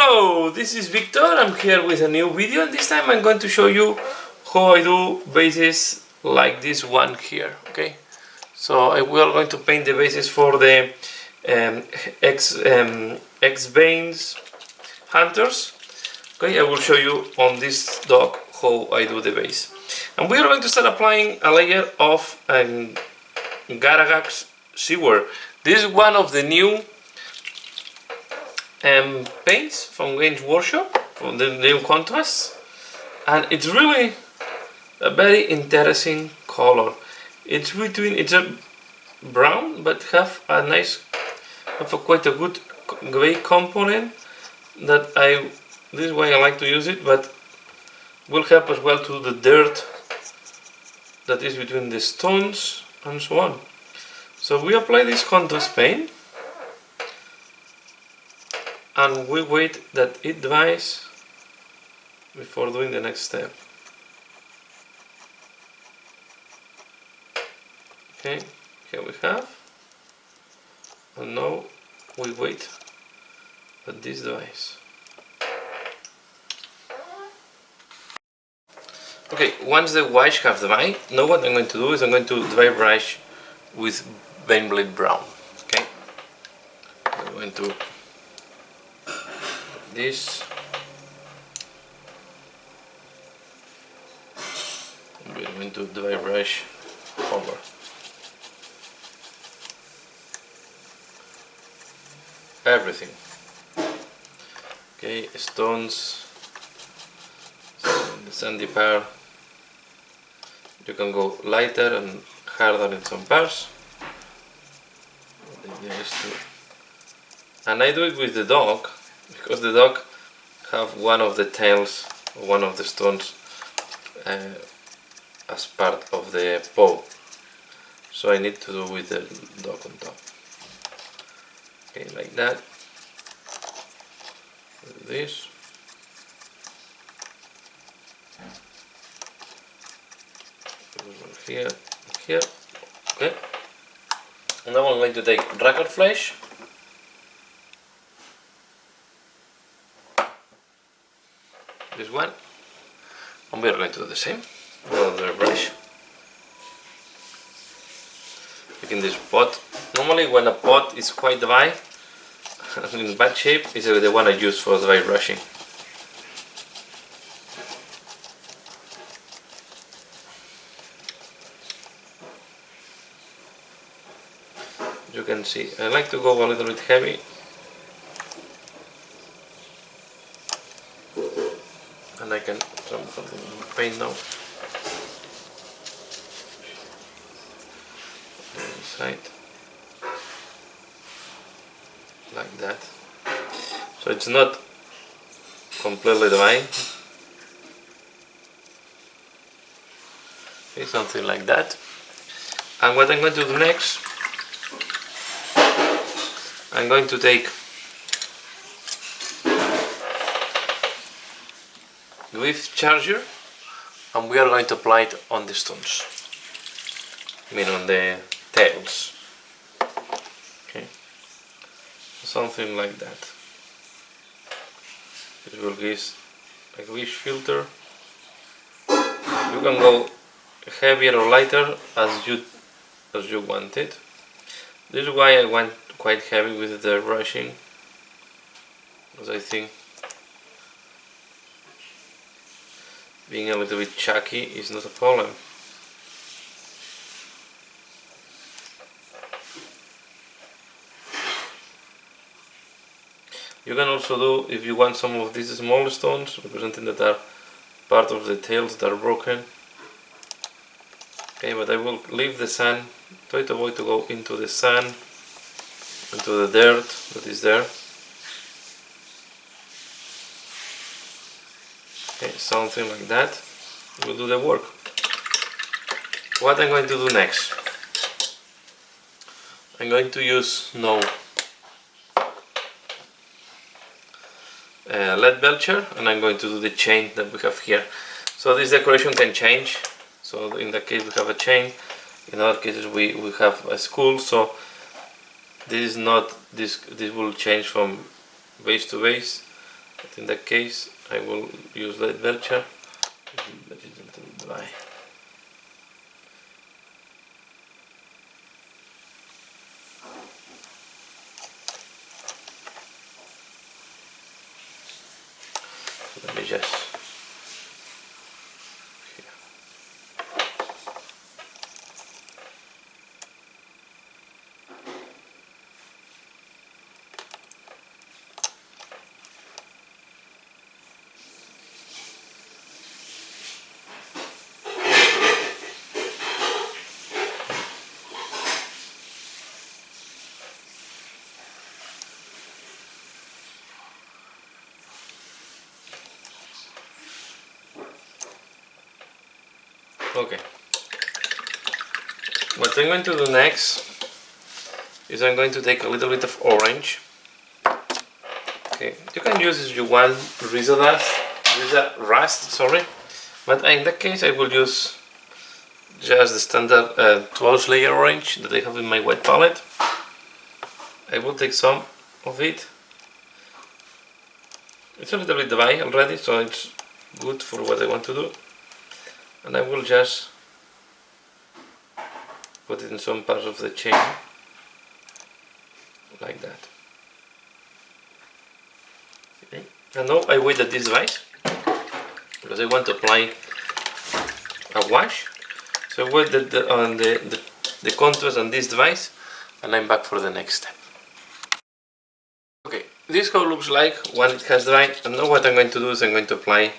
Hello, this is Victor. I'm here with a new video, and this time I'm going to show you how I do bases like this one here. Okay, so we are going to paint the bases for the Hexbane's hunters. Okay, I will show you on this dog how I do the base, and we are going to start applying a layer of Garagax seawear. This is one of the new paints from Games Workshop, from the new contrast, and it's really a very interesting color. It's a brown, but have quite a good gray component that this is why I like to use it, but will help as well to the dirt that is between the stones and so on. So we apply this contrast paint and we wait that it dries before doing the next step. Okay, here we have, and now we wait that this dries. Okay, once the wash have dried, now what I'm going to do is I'm going to dry brush with Baneblade Brown. Okay, I'm going to this. We're going to dry brush over. Everything. Okay, stones, the sandy part. You can go lighter and harder in some parts. And I do it with the dog, because the dog have one of the tails, one of the stones as part of the paw, so I need to do with the dog on top. Okay, like that. With this. Here, here. Okay. And now I'm going to take record flesh. This one, and we are going to do the same with another brush. Taking this pot. Normally when a pot is quite dry and in bad shape, is the one I use for dry brushing. You can see I like to go a little bit heavy. And I can transfer the paint now. Inside, like that. So it's not completely dry. Okay, something like that. And what I'm going to do next, I'm going to take with charger, and we are going to apply it on the stones, I mean on the tails. Okay, something like that. It will give a grease filter. You can go heavier or lighter as you want it. This is why I went quite heavy with the brushing, because I think being a little bit chalky is not a problem. You can also do, if you want, some of these small stones representing that are part of the tails that are broken. Okay, but I will leave the sun, try to avoid to go into the sun, into the dirt that is there. Okay, something like that will do the work. What I'm going to do next, I'm going to use now lead belcher, and I'm going to do the chain that we have here. So this decoration can change. So in that case we have a chain, in other cases we have a skull. So this is not this will change from base to base. but in that case I will use light verture. That is a little dry. Let me just okay. What I'm going to do next is I'm going to take a little bit of orange. Okay, you can use as you want rust, sorry, but in that case I will use just the standard 12 layer orange that I have in my white palette. I will take some of it. It's a little bit dry already, so it's good for what I want to do. And I will just put it in some parts of the chain, like that. Okay. And now I wait at this device, because I want to apply a wash. So I wait on the contrast on this device, and I'm back for the next step. Okay, this is how it looks like when it has dried, and now what I'm going to do is I'm going to apply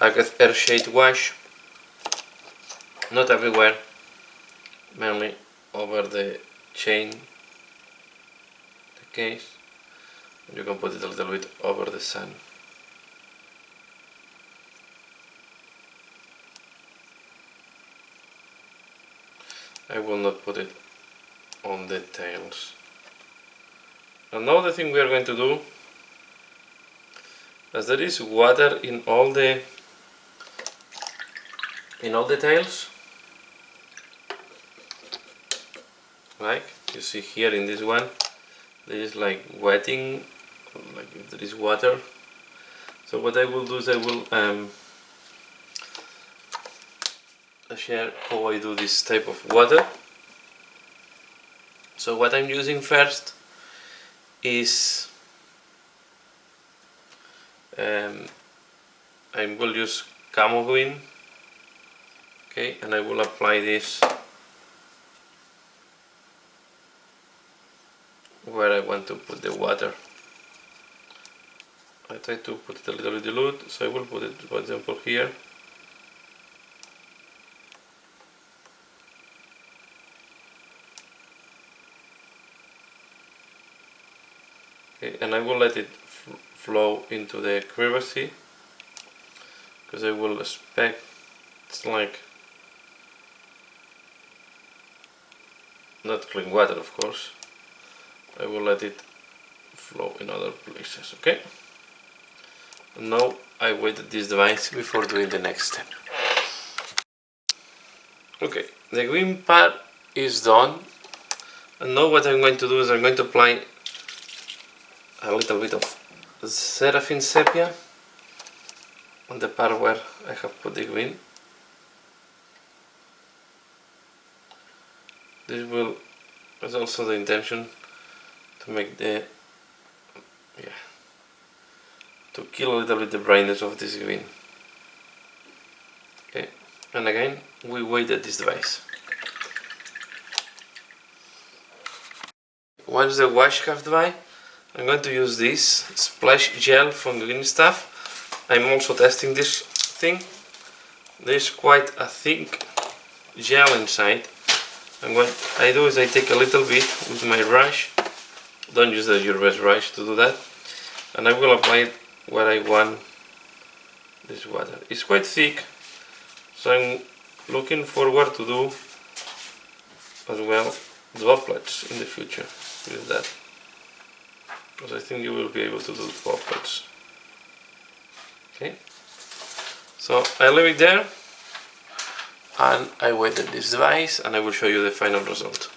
a air shade wash, not everywhere, mainly over the chain, the case. You can put it a little bit over the sun. I will not put it on the tails. And now the thing we are going to do, as there is water in all the tails, like you see here in this one, there is like wetting, like if there is water. So what I will do is I will share how I do this type of water. So what I'm using first is I will use camo green, okay, and I will apply this where I want to put the water. I try to put it a little bit dilute, so I will put it, for example, here. Okay, and I will let it flow into the crevice, because I will expect it's like not clean water, of course. I will let it flow in other places, okay? And now I wait at this device before doing the next step. Okay, the green part is done, and now what I'm going to do is I'm going to apply a little bit of Seraphim Sepia on the part where I have put the green. This will is also the intention to make the to kill a little bit the brightness of this green. Okay, and again we wait at this device. Once the wash have dry, I'm going to use this splash gel from Green Stuff. I'm also testing this thing. There's quite a thick gel inside, and what I do is I take a little bit with my brush. Don't use your best brush to do that, and I will apply it where I want this water. It's quite thick, so I'm looking forward to do as well droplets in the future with that, because I think you will be able to do droplets. Okay, so I leave it there and I wait at this device and I will show you the final result.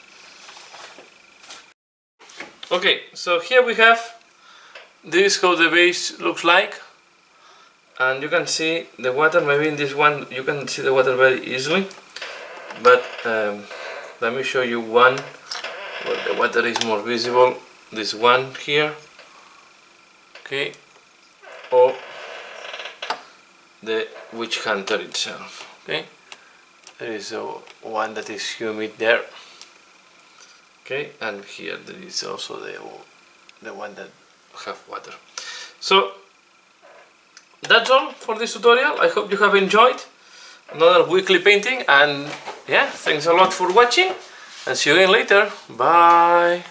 Okay, so here we have this is how the base looks like, and you can see the water. Maybe in this one you can see the water very easily, but let me show you one where the water is more visible. This one here, okay, or the witch hunter itself. Okay, there is one that is humid there. Okay, and here there is also the one that have water. So that's all for this tutorial. I hope you have enjoyed another weekly painting, and yeah, thanks a lot for watching, and see you again later. Bye.